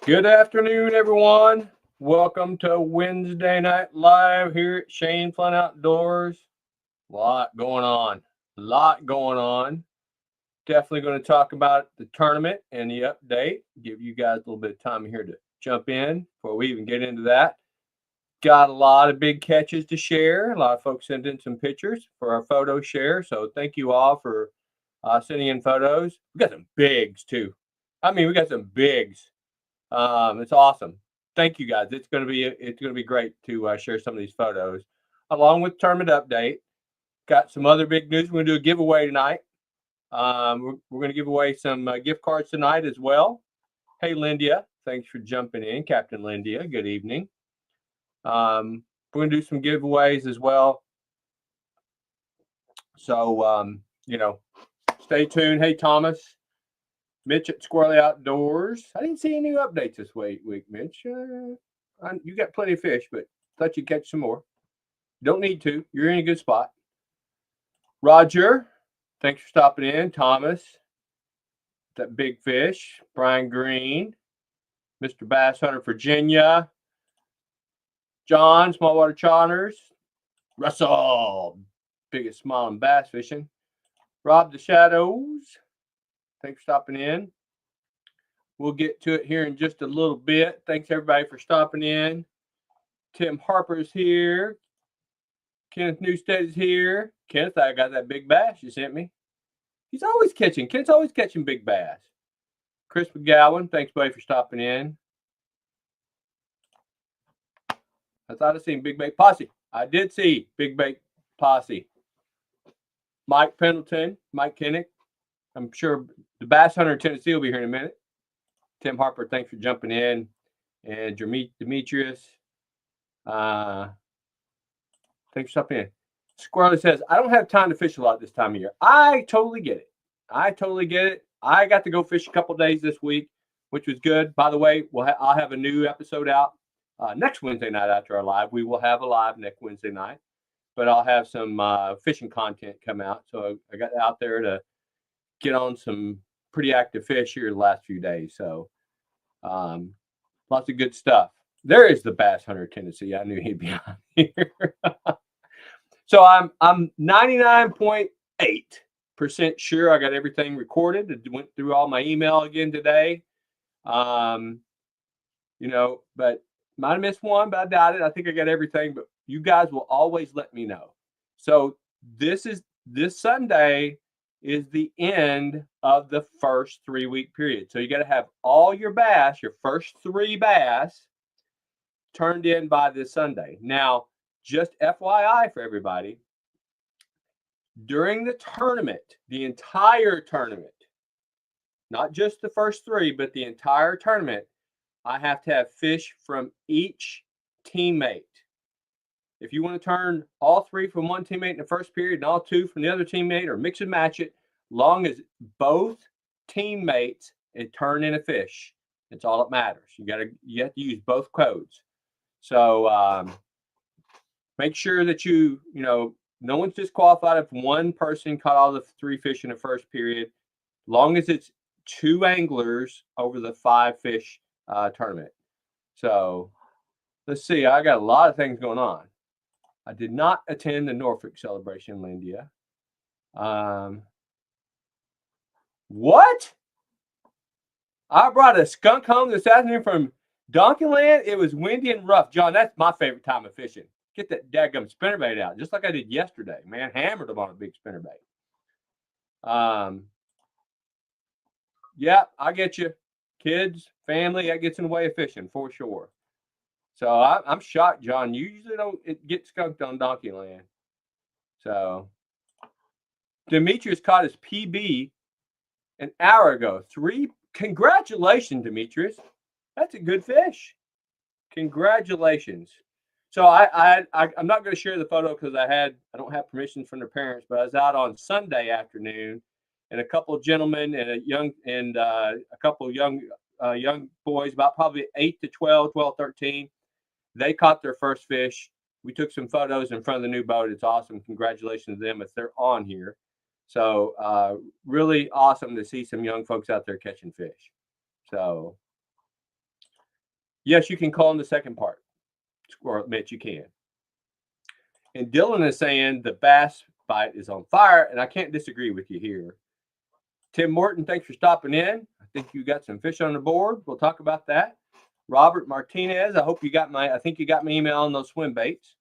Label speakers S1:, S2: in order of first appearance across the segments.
S1: Good afternoon, everyone. Welcome to Wednesday Night Live here at Shane Flynn Outdoors. Lot going on. Lot going on. Definitely going to talk about the tournament and the update. Give you guys a little bit of time here to jump in before we even get into that. Got a lot of big catches to share. A lot of folks sent in some pictures for our photo share. So thank you all for sending in photos. We got some bigs too. We got some bigs. It's awesome. Thank you guys. It's gonna be great to share some of these photos, along with tournament update. Got some other big news. We're gonna do a giveaway tonight. We're gonna give away some gift cards tonight as well. Hey, Lindia, thanks for jumping in, Captain Lindia. Good evening. We're gonna do some giveaways as well. So stay tuned. Hey, Thomas. Mitch at Squirrely Outdoors. I didn't see any new updates this week, Mitch. You got plenty of fish, but thought you'd catch some more. Don't need to. You're in a good spot. Roger, thanks for stopping in. Thomas, that big fish. Brian Green, Mr. Bass Hunter, Virginia. John, Smallwater Charters. Russell, biggest smiling bass fishing. Rob the Shadows, thanks for stopping in. We'll get to it here in just a little bit. Thanks everybody for stopping in. Tim Harper's here. Kenneth Newstead is here. Kenneth, I got that big bass you sent me. Kenneth's always catching big bass. Chris McGowan, thanks buddy for stopping in. I thought I seen Big Bait Posse. I did see Big Bait Posse. Mike Pendleton, Mike Kinnick. I'm sure the Bass Hunter in Tennessee will be here in a minute. Tim Harper, thanks for jumping in. And Demetrius, thanks for stopping in. Squirrely says, I don't have time to fish a lot this time of year. I totally get it. I got to go fish a couple days this week, which was good. By the way, I'll have a new episode out next Wednesday night after our live. We will have a live next Wednesday night, but I'll have some fishing content come out. So I got out there to get on some pretty active fish here the last few days. So lots of good stuff. There is the Bass Hunter Tennessee. I knew he'd be on here. So I'm 99.8% sure I got everything recorded. I went through all my email again today. But might have missed one, but I doubt it. I think I got everything, but you guys will always let me know. So this Sunday is the end of the first 3-week period. So you got to have all your bass, your first 3 bass, turned in by this Sunday. Now, just FYI for everybody, during the tournament, the entire tournament, not just the first 3, but the entire tournament, I have to have fish from each teammate. If you want to turn all 3 from one teammate in the first period and all 2 from the other teammate, or mix and match it, long as both teammates turn in a fish, that's all that matters. You have to use both codes. So make sure that no one's disqualified if one person caught all the 3 fish in the first period, long as it's 2 anglers over the 5 fish tournament. So let's see. I got a lot of things going on. I did not attend the Norfolk celebration, Lindia. What? I brought a skunk home this afternoon from Donkeyland. It was windy and rough. John, that's my favorite time of fishing. Get that daggum spinnerbait out, just like I did yesterday. Man, hammered them on a big spinnerbait. Yeah, I get you. Kids, family, that gets in the way of fishing for sure. So I'm shocked, John. You usually don't get skunked on Donkeyland. So Demetrius caught his PB an hour ago. 3. Congratulations, Demetrius. That's a good fish. Congratulations. So I'm not going to share the photo because I don't have permission from the parents, but I was out on Sunday afternoon, and a couple of gentlemen and a couple of young boys, about probably 8 to 12, 13. They caught their first fish. We took some photos in front of the new boat. It's awesome. Congratulations to them if they're on here. So really awesome to see some young folks out there catching fish. So Yes, you can call in the second part. Squirrel admit you can. And Dylan is saying the bass bite is on fire, and I can't disagree with you here. Tim Morton, thanks for stopping in. I think you got some fish on the board. We'll talk about that. Robert Martinez, I think you got my email on those swim baits.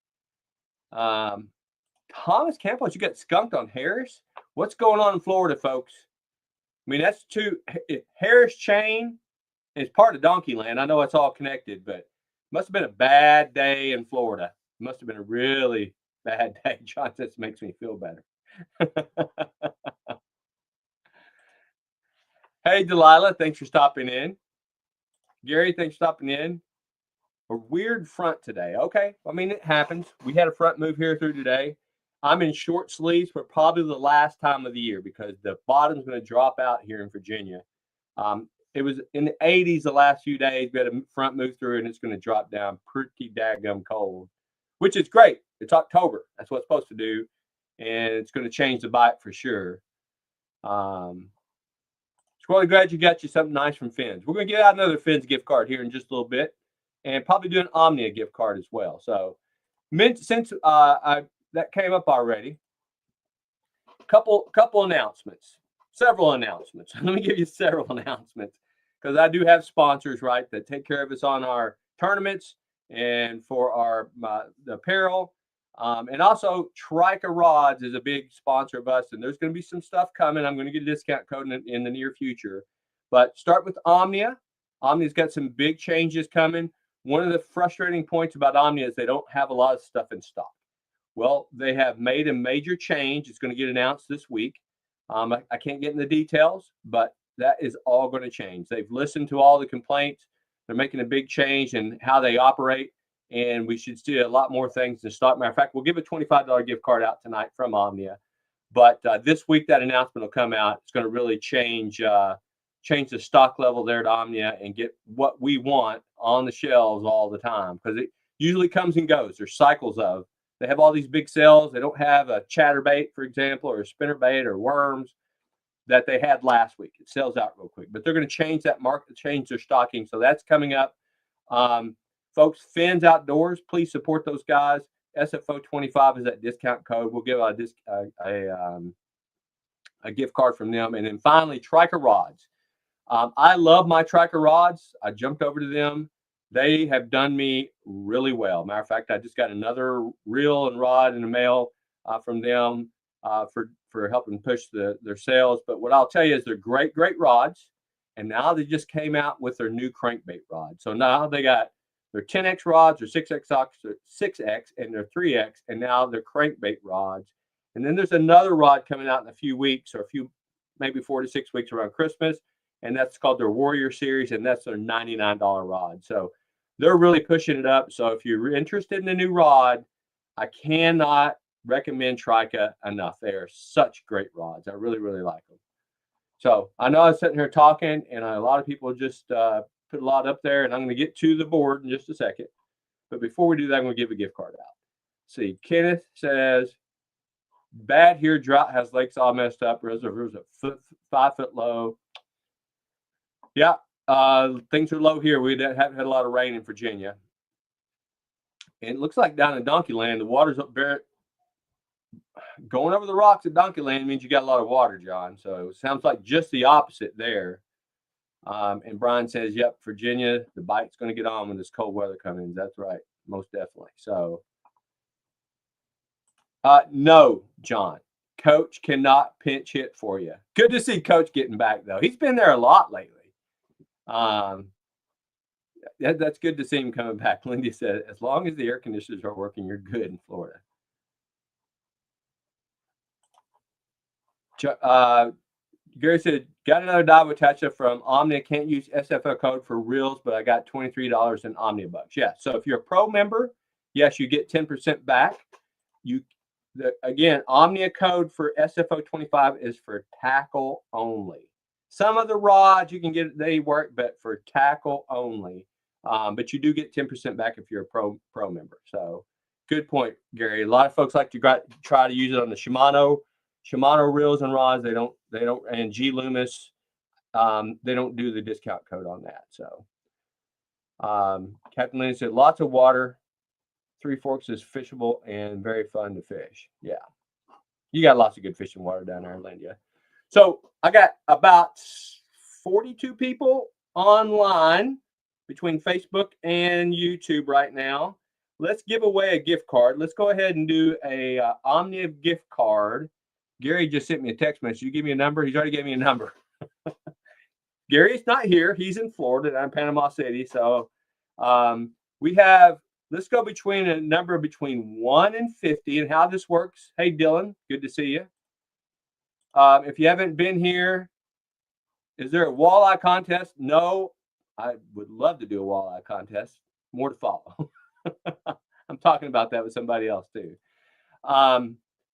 S1: Thomas Campos, you got skunked on Harris. What's going on in Florida, folks? I mean, that's Harris Chain is part of Donkey Land. I know it's all connected, but it must have been a bad day in Florida. It must have been a really bad day. John says makes me feel better. Hey, Delilah, thanks for stopping in. Gary, thanks for stopping in. A weird front today. Okay, I mean, it happens. We had a front move here through today. I'm in short sleeves for probably the last time of the year because the bottom's going to drop out here in Virginia. It was in the 80s the last few days. We had a front move through, and it's going to drop down pretty daggum cold, which is great. It's October. That's what it's supposed to do, and it's going to change the bite for sure. Squirrely, glad you got you something nice from Finn's. We're going to get out another Finn's gift card here in just a little bit, and probably do an Omnia gift card as well. So, since that came up already, couple announcements, several announcements. Let me give you several announcements because I do have sponsors, right, that take care of us on our tournaments and for our the apparel. And also, Trika Rods is a big sponsor of us, and there's going to be some stuff coming. I'm going to get a discount code in the near future. But start with Omnia. Omnia's got some big changes coming. One of the frustrating points about Omnia is they don't have a lot of stuff in stock. Well, they have made a major change. It's going to get announced this week. I can't get in the details, but that is all going to change. They've listened to all the complaints. They're making a big change in how they operate. And we should see a lot more things in stock. Matter of fact, we'll give a $25 gift card out tonight from Omnia. But this week, that announcement will come out. It's going to really change the stock level there at Omnia and get what we want on the shelves all the time. Because it usually comes and goes. There's cycles of. They have all these big sales. They don't have a chatterbait, for example, or a spinnerbait or worms that they had last week. It sells out real quick. But they're going to change that market, change their stocking. So that's coming up. Folks, Finn's Outdoors, please support those guys. SFO25 is that discount code. We'll give a gift card from them. And then finally, Trika Rods. I love my Trika Rods. I jumped over to them. They have done me really well. Matter of fact, I just got another reel and rod in the mail from them for helping push their sales. But what I'll tell you is they're great rods. And now they just came out with their new crankbait rod. So now they got their 10X rods, their 6X, and their 3X, and now they're crankbait rods. And then there's another rod coming out in a few weeks, or maybe 4 to 6 weeks around Christmas, and that's called their Warrior Series, and that's their $99 rod. So they're really pushing it up. So if you're interested in a new rod, I cannot recommend Trika enough. They are such great rods. I really, really like them. So I know I was sitting here talking, and a lot of people just put a lot up there, and I'm going to get to the board in just a second. But before we do that, I'm going to give a gift card out. See, Kenneth says, bad here, drought has lakes all messed up. Reservoirs at 5 foot low. Yeah, things are low here. We haven't had a lot of rain in Virginia. And it looks like down in Donkey Land, the water's up there. Going over the rocks at Donkey Land means you got a lot of water, John. So it sounds like just the opposite there. And Brian says, yep, Virginia, the bite's going to get on when this cold weather comes in. That's right. Most definitely. So, no, John, Coach cannot pinch hit for you. Good to see Coach getting back, though. He's been there a lot lately. That's good to see him coming back. Lindy said, as long as the air conditioners are working, you're good in Florida. Gary said, got another dive attachment from Omnia. Can't use SFO code for reels, but I got $23 in Omnia bucks. Yeah. So if you're a pro member, yes, you get 10% back. Again, Omnia code for SFO 25 is for tackle only. Some of the rods you can get, they work, but for tackle only. But you do get 10% back if you're a pro member. So good point, Gary. A lot of folks like to try to use it on the Shimano reels and rods. They don't, and G Loomis, they don't do the discount code on that. So, Captain Lynn said, lots of water. Three Forks is fishable and very fun to fish. Yeah. You got lots of good fishing water down there in Lindia. So I got about 42 people online between Facebook and YouTube right now. Let's give away a gift card. Let's go ahead and do a Omnia gift card. Gary just sent me a text message. You give me a number. He's already gave me a number. Gary's not here. He's in Florida. I'm in Panama City. So we have, let's go between a number between 1 and 50 and how this works. Hey, Dylan, good to see you. If you haven't been here, is there a walleye contest? No, I would love to do a walleye contest. More to follow. I'm talking about that with somebody else too.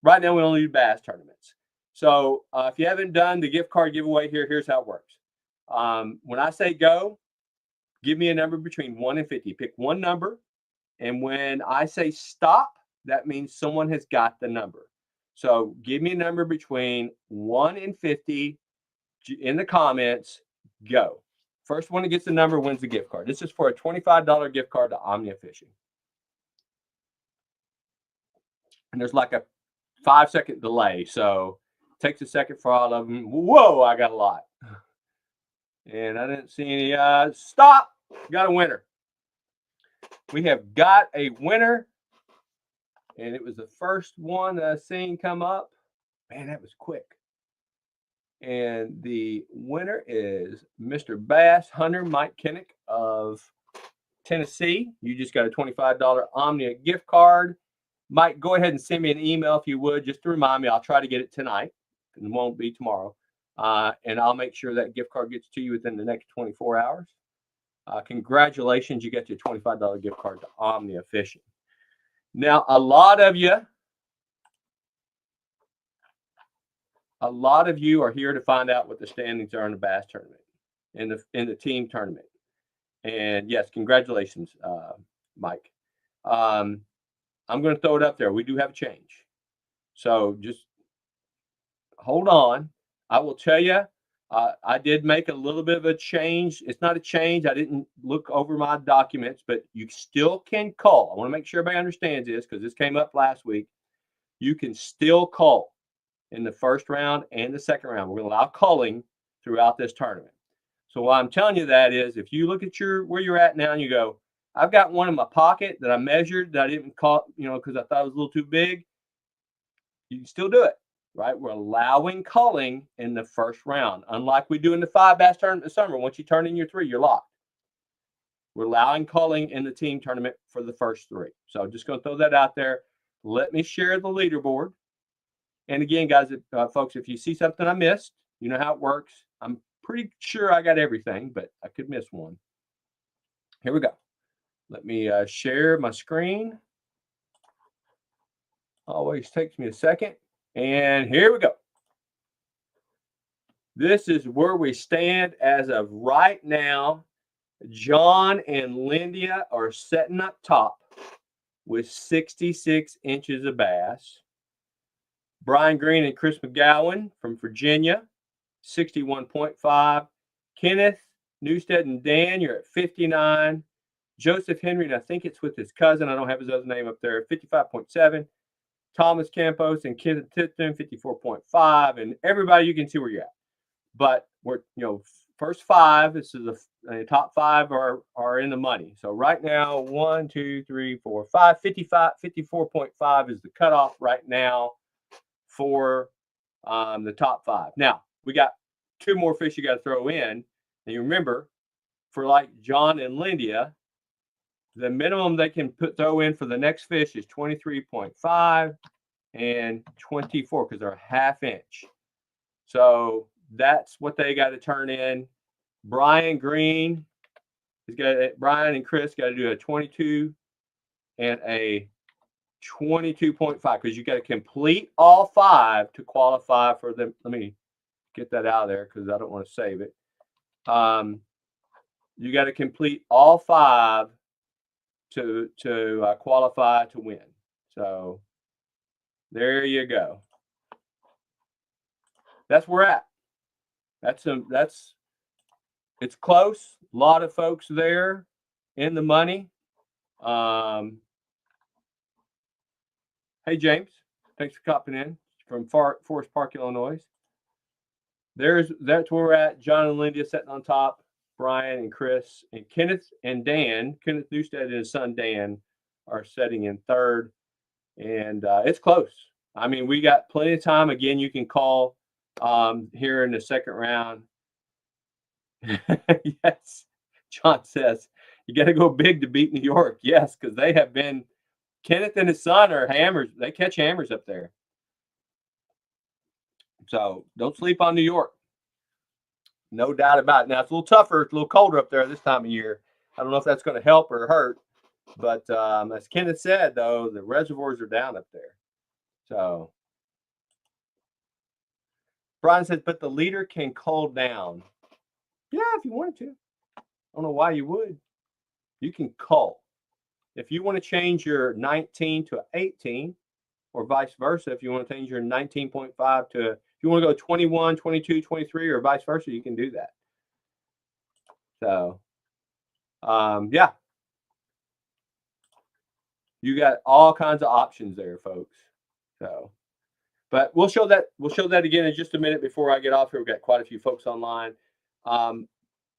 S1: Right now we only do bass tournaments. So if you haven't done the gift card giveaway here, here's how it works. When I say go, give me a number between 1 and 50. Pick one number. And when I say stop, that means someone has got the number. So give me a number between 1 and 50 in the comments. Go. First one that gets the number wins the gift card. This is for a $25 gift card to Omnia Fishing. And there's like a 5-second delay. So it takes a second for all of them. Whoa, I got a lot. And I didn't see any. Stop. Got a winner. We have got a winner. And it was the first one that I seen come up. Man, that was quick. And the winner is Mr. Bass Hunter Mike Kinnick of Tennessee. You just got a $25 Omnia gift card. Mike, go ahead and send me an email if you would, just to remind me. I'll try to get it tonight. It won't be tomorrow. And I'll make sure that gift card gets to you within the next 24 hours. Congratulations, you got your $25 gift card to Omnia Fishing. Now, a lot of you are here to find out what the standings are in the bass tournament, in the team tournament. And yes, congratulations, Mike. I'm going to throw it up there. We do have a change. So just hold on. I will tell you, I did make a little bit of a change. It's not a change. I didn't look over my documents, but you still can call. I want to make sure everybody understands this because this came up last week. You can still call in the first round and the second round. We're going to allow calling throughout this tournament. So why I'm telling you that is if you look at where you're at now and you go, I've got one in my pocket that I measured that I didn't call, because I thought it was a little too big. You can still do it, right? We're allowing culling in the first round, unlike we do in the 5 bass tournament in the summer. Once you turn in your 3, you're locked. We're allowing culling in the team tournament for the first 3. So I'm just going to throw that out there. Let me share the leaderboard. And again, guys, folks, if you see something I missed, you know how it works. I'm pretty sure I got everything, but I could miss one. Here we go. Let me share my screen. Always takes me a second. And here we go. This is where we stand as of right now. John and Lindia are setting up top with 66 inches of bass. Brian Green and Chris McGowan from Virginia, 61.5. Kenneth, Newstead, and Dan, you're at 59. Joseph Henry, and I think it's with his cousin. I don't have his other name up there, 55.7. Thomas Campos and Kenneth Tipton, 54.5. And everybody, you can see where you're at. But we're, first 5, this is the top 5 are in the money. So right now, 1, 2, 3, 4, 5, 54.5 is the cutoff right now for the top 5. Now, we got 2 more fish you got to throw in. And you remember, for like John and Lindia, the minimum they can throw in for the next fish is 23.5 and 24 because they're a ½ inch. So that's what they got to turn in. Brian Green Brian and Chris got to do a 22 and a 22.5 because you got to complete all 5 to qualify for them. Let me get that out of there because I don't want to save it. You got to complete all 5 to qualify to win. So there you go. That's where we're at. It's close. A lot of folks there. in the money. Hey, James, thanks for copping in from Forest Park, Illinois. That's where we're at. John and Linda sitting on top. Brian and Chris and Kenneth and Dan. Kenneth Newstead and his son Dan are sitting in third, and it's close. I mean, we got plenty of time. Again, you can call here in the second round. Yes, John says you got to go big to beat New York. Yes, because they have been. Kenneth and his son are hammers. They catch hammers up there. So don't sleep on New York. No doubt about it. Now it's a little tougher. It's a little colder up there this time of year. I don't know if that's going to help or hurt. But as Kenneth said, though, the reservoirs are down up there. So Brian says, but the leader can cool down. Yeah, if you wanted to. I don't know why you would. You can cull. If you want to change your 19 to 18, or vice versa, if you want to change your 19.5 to, if you want to go 21, 22, 23, or vice versa, you can do that. So, yeah. You got all kinds of options there, folks. So, but we'll show that again in just a minute before I get off here. We've got quite a few folks online.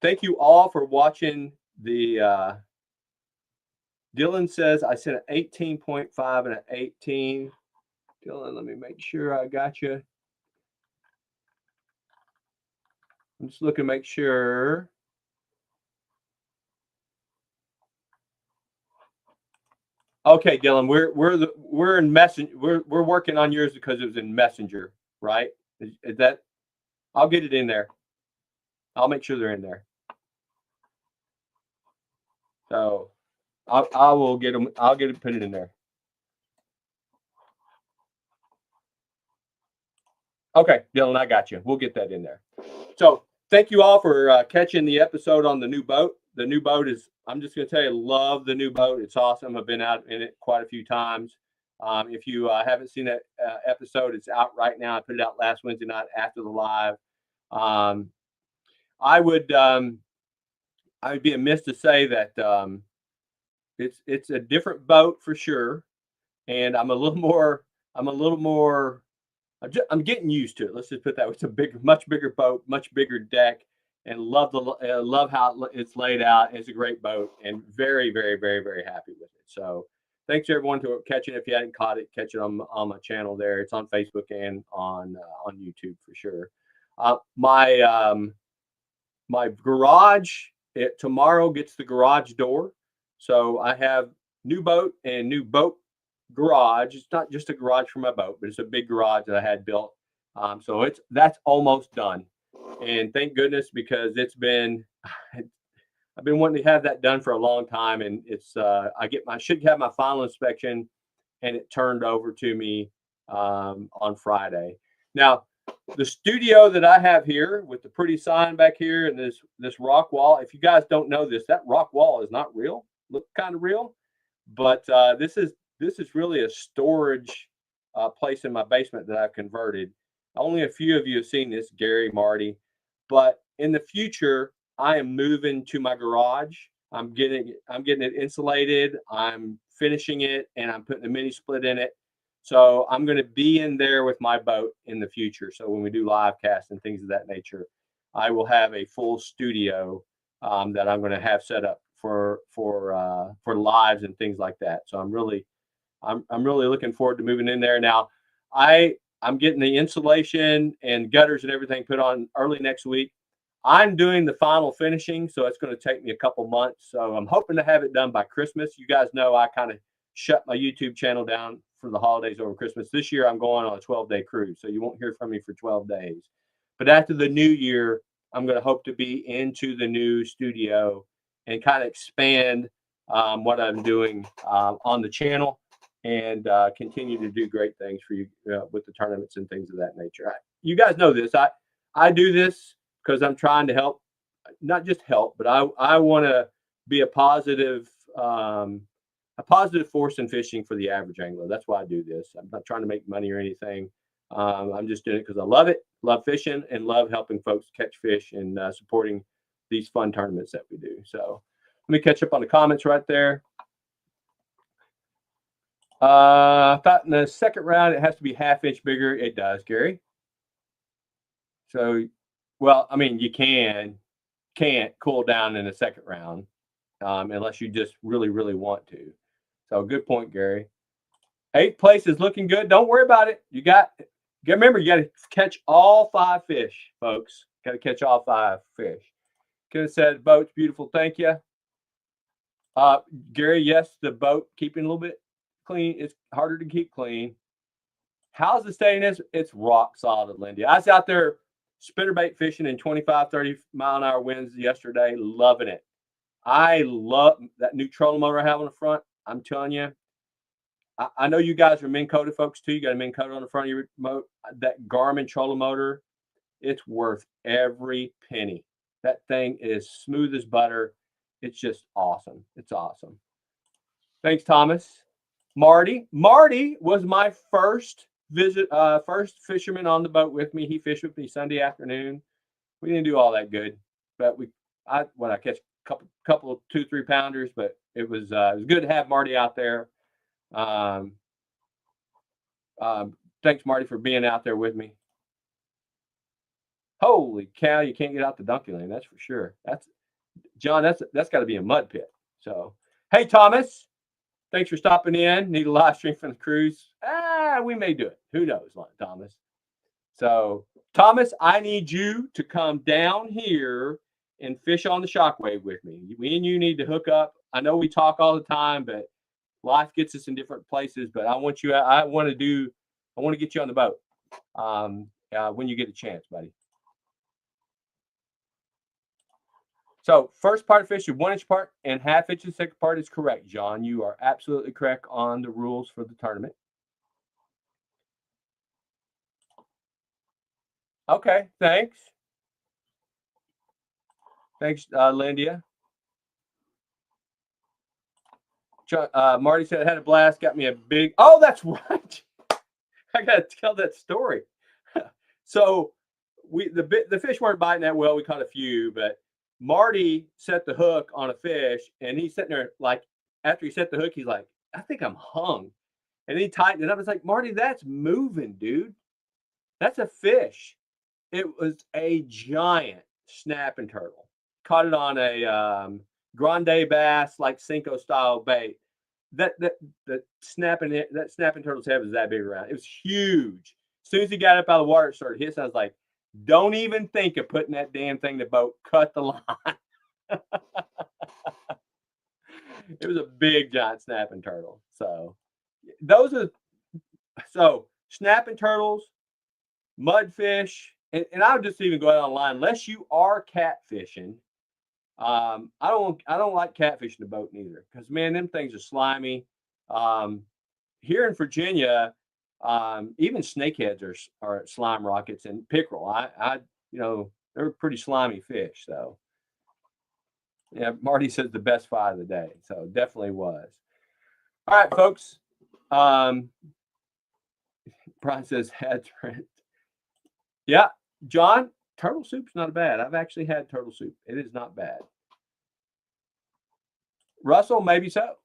S1: Thank you all for watching the Dylan says I sent an 18.5 and an 18. Dylan, let me make sure I got you. I'm just looking to make sure. Okay, Dylan, we're in Messenger. We're working on yours because it was in Messenger, right? Is that? I'll get it in there. I'll make sure they're in there. So I will get them. I'll get it, put it in there. Okay, Dylan, I got you. We'll get that in there. So thank you all for catching the episode on the new boat. The new boat is, I'm just going to tell you, love the new boat. It's awesome. I've been out in it quite a few times. If you haven't seen that episode, it's out right now. I put it out last Wednesday night after the live. I would be amiss to say that it's a different boat for sure, and I'm getting used to it. Let's just put that. It's a much bigger boat, much bigger deck, and love how it's laid out. It's a great boat, and very, very, very, very happy with it. So thanks to everyone for catching. If you hadn't caught it, catch it on my channel there. It's on Facebook and on YouTube for sure. My garage tomorrow gets the garage door. So I have new boat and new boat garage. It's not just a garage for my boat, but it's a big garage that I had built. So that's almost done. And thank goodness, because I've been wanting to have that done for a long time. And it's I should have my final inspection, and it turned over to me on Friday. Now, the studio that I have here with the pretty sign back here and this rock wall, if you guys don't know this, that rock wall is not real. Looks kind of real, but this is really a storage place in my basement that I've converted. Only a few of you have seen this, Gary, Marty, but in the future, I am moving to my garage. I'm getting it insulated. I'm finishing it, and I'm putting a mini split in it. So I'm going to be in there with my boat in the future. So when we do live casts and things of that nature, I will have a full studio that I'm going to have set up for lives and things like that. So I'm really looking forward to moving in there. Now, I'm getting the insulation and gutters and everything put on early next week. I'm doing the final finishing, so it's going to take me a couple months. So I'm hoping to have it done by Christmas. You guys know I kind of shut my YouTube channel down for the holidays over Christmas. This year I'm going on a 12-day cruise, so you won't hear from me for 12 days. But after the new year, I'm going to hope to be into the new studio and kind of expand what I'm doing on the channel, and continue to do great things for you with the tournaments and things of that nature. You guys know this. I do this because I'm trying to help, not just help, but I want to be a positive force in fishing for the average angler. That's why I do this. I'm not trying to make money or anything. I'm just doing it because I love it, love fishing, and love helping folks catch fish and supporting these fun tournaments that we do. So Let me catch up on the comments right there. I thought in the second round it has to be ½ inch bigger. It does, Gary. So, well, I mean, you can't cool down in the second round unless you just really, really want to. So, good point, Gary. 8th place is looking good. Don't worry about it. Remember, you got to catch all 5 fish, folks. Got to catch all 5 fish. Could have said boat's beautiful. Thank you. Gary, yes, the boat keeping a little bit clean. It's harder to keep clean. How's the steadiness? It's rock solid, Lindy. I was out there spinnerbait fishing in 25, 30 mile an hour winds yesterday, loving it. I love that new trolling motor I have on the front. I'm telling you, I know you guys are Minn Kota folks too. You got a Minn Kota on the front of your remote. That Garmin trolling motor, it's worth every penny. That thing is smooth as butter. It's just awesome. It's awesome. Thanks, Thomas. Marty was my first fisherman on the boat with me. He fished with me Sunday afternoon. We didn't do all that good, but I catch a couple 2-3 pounders, but it was good to have Marty out there. Thanks, Marty, for being out there with me. Holy cow, you can't get out the donkey lane, that's for sure. John, that's got to be a mud pit. So, hey, Thomas, thanks for stopping in. Need a live stream from the cruise. We may do it. Who knows, Thomas? So, Thomas, I need you to come down here and fish on the Shockwave with me. Me and you need to hook up. I know we talk all the time, but life gets us in different places. But I want to get you on the boat when you get a chance, buddy. So first part of fish, 1-inch part and ½ inch the second part is correct, John. You are absolutely correct on the rules for the tournament. Okay, thanks. Thanks, Lindia. Marty said I had a blast, got me a big. Oh, that's right. I got to tell that story. So the fish weren't biting that well. We caught a few, but Marty set the hook on a fish, and he's sitting there like after he set the hook, he's like, I think I'm hung. And he tightened it up. It's like, Marty, that's moving, dude. That's a fish. It was a giant snapping turtle. Caught it on a grande bass, like Cinco style bait. That snapping turtle's head was that big around. It was huge. As soon as he got up out of the water, it started hissing. I was like, don't even think of putting that damn thing in the boat. Cut the line. It was a big giant snapping turtle. So snapping turtles, mudfish, and I would just even go out online unless you are catfishing. I don't like catfishing the boat neither because man, them things are slimy. Here in Virginia, even snakeheads are slime rockets and pickerel. They're pretty slimy fish. So yeah, Marty says the best fight of the day. So definitely was. All right, folks. Brian says had Trent. Yeah, John, turtle soup's not bad. I've actually had turtle soup. It is not bad. Russell, maybe so.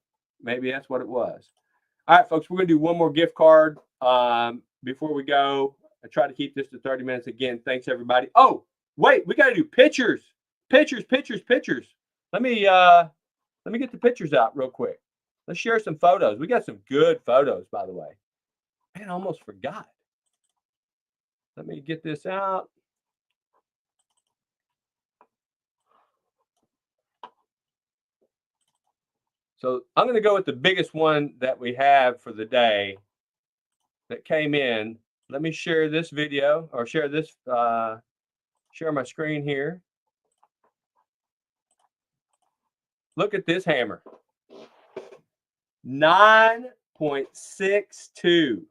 S1: Maybe that's what it was. All right, folks, we're going to do one more gift card before we go. I try to keep this to 30 minutes. Again, thanks, everybody. Oh, wait, we got to do pictures. Pictures. Let me get the pictures out real quick. Let's share some photos. We got some good photos, by the way. Man, I almost forgot. Let me get this out. So I'm going to go with the biggest one that we have for the day that came in. Let me share this video or share my screen here. Look at this hammer. 9.62.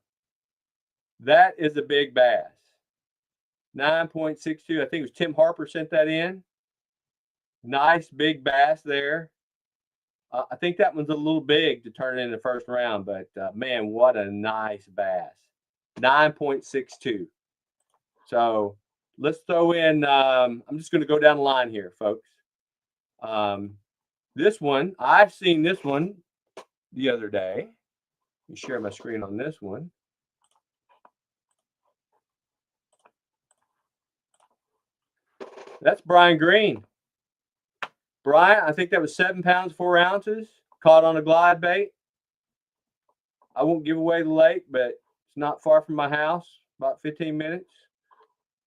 S1: That is a big bass. 9.62. I think it was Tim Harper sent that in. Nice big bass there. I think that one's a little big to turn in the first round, but man, what a nice bass. 9.62. So let's throw in, I'm just going to go down the line here, folks. This one, I've seen this one the other day. Let me share my screen on this one. That's Brian Green. Brian, I think that was 7 pounds, 4 ounces, caught on a glide bait. I won't give away the lake, but it's not far from my house, about 15 minutes,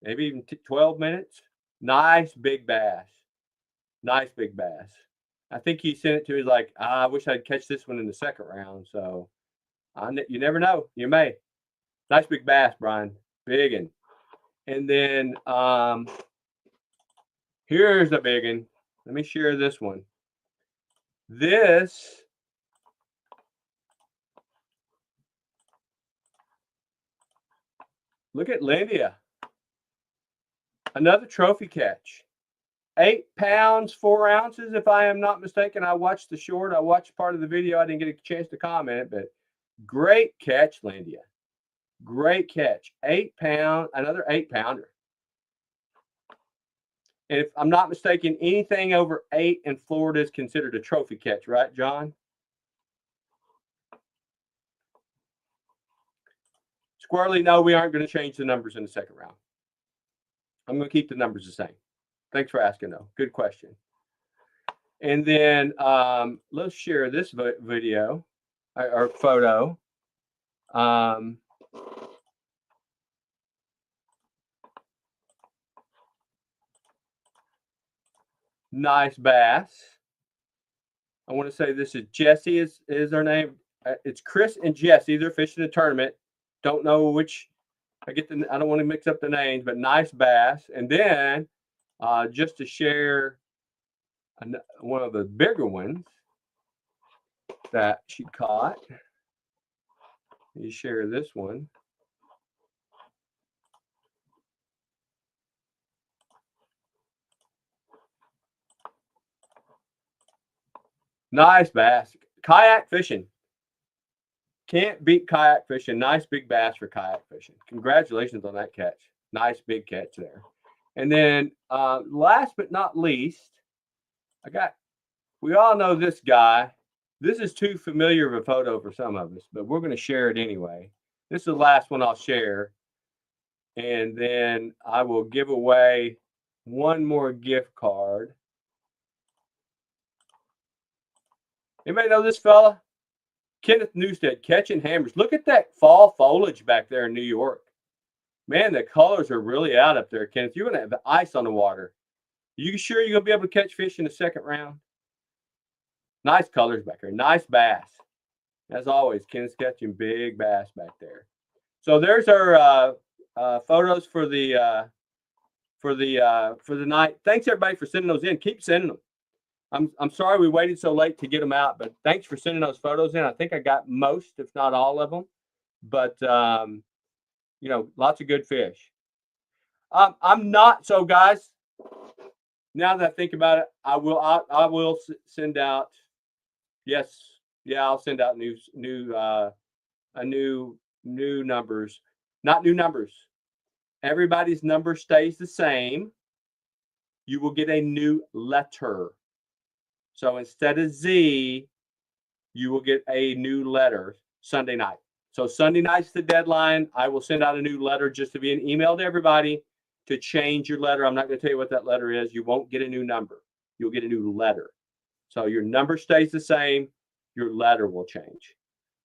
S1: maybe even 12 minutes. Nice big bass. Nice big bass. I think he sent it to me like, I wish I'd catch this one in the second round. So you never know. You may. Nice big bass, Brian. Big one. And then here's a big one. Let me share this one. This look at Lindia. Another trophy catch. 8 pounds, 4 ounces, if I am not mistaken. I watched the short. I watched part of the video. I didn't get a chance to comment, but great catch, Lindia. Great catch. 8 pound, another 8 pounder. And if I'm not mistaken, anything over 8 in Florida is considered a trophy catch, right, John? Squirrely, no, we aren't going to change the numbers in the second round. I'm going to keep the numbers the same. Thanks for asking, though. Good question. And then let's share this video or photo. Nice bass. I want to say this is Jesse is her name. It's Chris and Jesse. They're fishing a tournament. Don't know which. I don't want to mix up the names, but nice bass. And then just to share one of the bigger ones that she caught. You share this one. Nice bass. Kayak fishing. Can't beat kayak fishing. Nice big bass for kayak fishing. Congratulations on that catch. Nice big catch there. And then last but not least, we all know this guy. This is too familiar of a photo for some of us, but we're going to share it anyway. This is the last one I'll share. And then I will give away one more gift card. Anybody know this fella? Kenneth Newstead, Catching Hammers. Look at that fall foliage back there in New York. Man, the colors are really out up there, Kenneth. You're going to have the ice on the water. You sure you're going to be able to catch fish in the second round? Nice colors back there. Nice bass. As always, Kenneth's catching big bass back there. So there's our photos for the night. Thanks everybody for sending those in. Keep sending them. I'm sorry we waited so late to get them out, but thanks for sending those photos in. I think I got most, if not all of them. But you know, lots of good fish. I'm not so, guys. Now that I think about it, I will send out. Yes, yeah, I'll send out new numbers. Not new numbers. Everybody's number stays the same. You will get a new letter. So instead of Z, you will get a new letter Sunday night. So Sunday night's the deadline. I will send out a new letter just to be an email to everybody to change your letter. I'm not going to tell you what that letter is. You won't get a new number. You'll get a new letter. So your number stays the same. Your letter will change.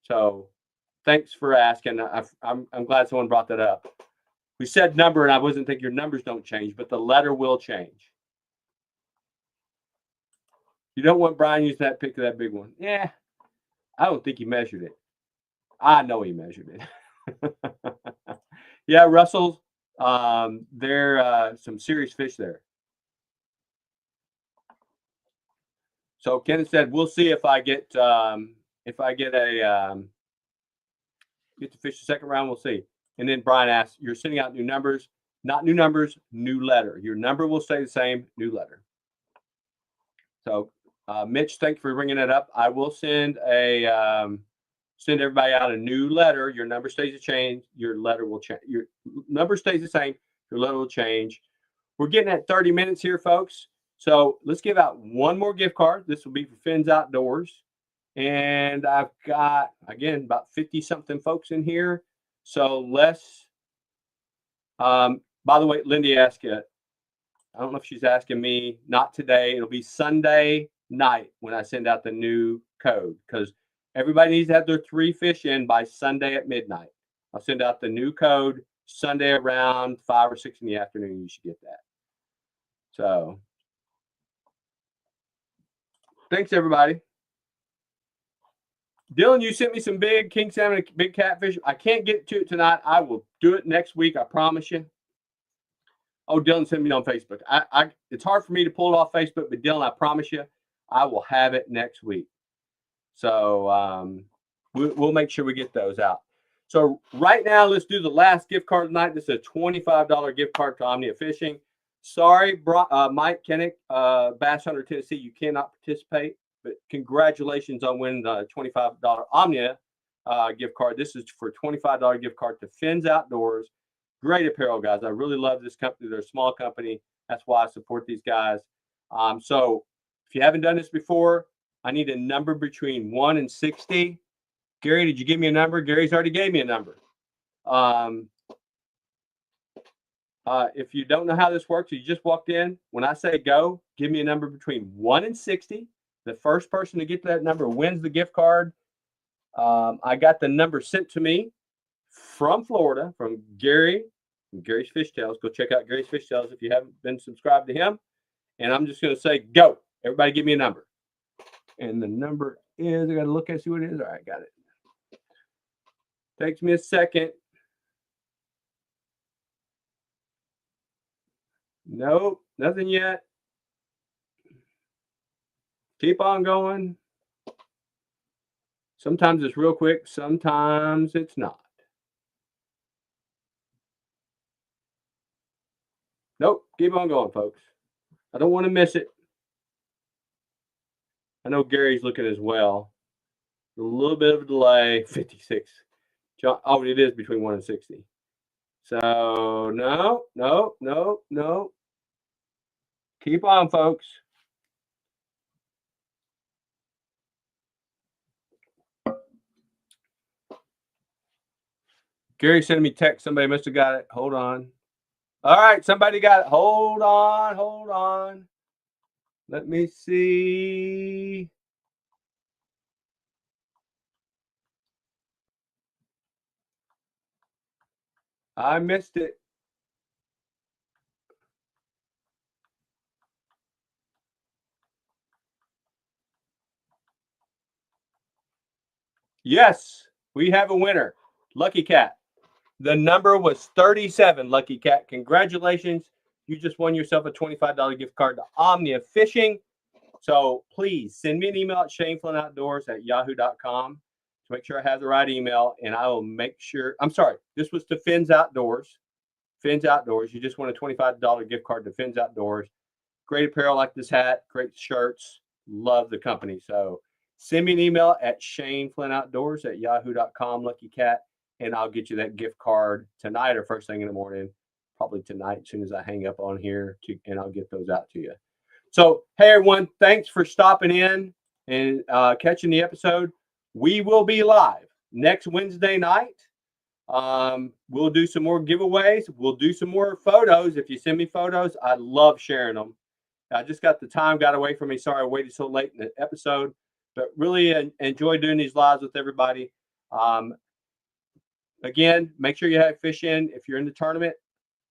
S1: So thanks for asking. I'm glad someone brought that up. We said number, and I wasn't thinking your numbers don't change, but the letter will change. You don't want Brian using that pic of that big one. Yeah, I don't think he measured it. I know he measured it. Yeah, Russell, there some serious fish there. So Ken said, we'll see if I get a get to fish the second round. We'll see. And then Brian asked, you're sending out new numbers, not new numbers, new letter. Your number will stay the same, new letter. So Mitch, thank you for bringing that up. I will send send everybody out a new letter. Your number stays the same. Your letter will change. Your number stays the same. Your letter will change. We're getting at 30 minutes here, folks. So let's give out one more gift card. This will be for Finn's Outdoors. And I've got, again, about 50 something folks in here. So let's, by the way, Lindy asked you, I don't know if she's asking me, not today. It'll be Sunday night when I send out the new code, because everybody needs to have their 3 fish in by Sunday at midnight. I'll send out the new code Sunday around 5 or 6 in the afternoon. You should get that. So thanks, everybody. Dylan, you sent me some big king salmon and big catfish. I can't get to it tonight. I will do it next week. I promise you. Oh, Dylan sent me on Facebook. It's hard for me to pull it off Facebook, but Dylan, I promise you, I will have it next week. So we'll make sure we get those out. So right now, let's do the last gift card tonight. This is a $25 gift card to Omnia Fishing. Sorry, Mike Kennick, Bass Hunter, Tennessee, you cannot participate, but congratulations on winning the $25 Omnia gift card. This is for a $25 gift card to Finn's Outdoors. Great apparel, guys. I really love this company. They're a small company. That's why I support these guys. So if you haven't done this before, I need a number between 1 and 60. Gary, did you give me a number? Gary's already gave me a number. If you don't know how this works, you just walked in. When I say go, give me a number between 1 and 60. The first person to get to that number wins the gift card. I got the number sent to me from Florida, from Gary, from Gary's Fish Tales. Go check out Gary's Fish Tales if you haven't been subscribed to him. And I'm just going to say, go. Everybody give me a number. And the number is, I got to look and see what it is. All right, got it. Takes me a second. Nope, nothing yet. Keep on going. Sometimes it's real quick, sometimes it's not. Nope, keep on going, folks. I don't want to miss it. I know Gary's looking as well. A little bit of a delay, 56. Oh, it is between 1 and 60. So, no. Keep on, folks. Gary sent me text. Somebody must have got it. Hold on. All right, somebody got it. Hold on. Let me see. I missed it. Yes, we have a winner. Lucky Cat. The number was 37, Lucky Cat. Congratulations. You just won yourself a $25 gift card to Omnia Fishing. So please send me an email at ShaneFlynnOutdoors@yahoo.com to make sure I have the right email, and I will make sure. I'm sorry, this was to Finn's Outdoors. Finn's Outdoors. You just won a $25 gift card to Finn's Outdoors. Great apparel like this hat, great shirts. Love the company. So send me an email at ShaneFlynnOutdoors@yahoo.com, Lucky Cat, and I'll get you that gift card tonight or first thing in the morning, probably tonight as soon as I hang up on here, and I'll get those out to you. So, hey, everyone, thanks for stopping in and catching the episode. We will be live next Wednesday night. We'll do some more giveaways. We'll do some more photos. If you send me photos, I love sharing them. I just got the time got away from me. Sorry I waited so late in the episode, but really enjoy doing these lives with everybody. Again, make sure you have fish in. If you're in the tournament,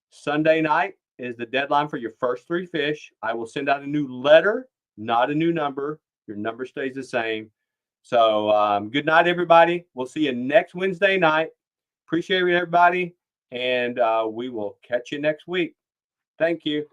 S1: Sunday night is the deadline for your first 3 fish. I will send out a new letter, not a new number. Your number stays the same. So good night, everybody. We'll see you next Wednesday night. Appreciate everybody, and we will catch you next week. Thank you.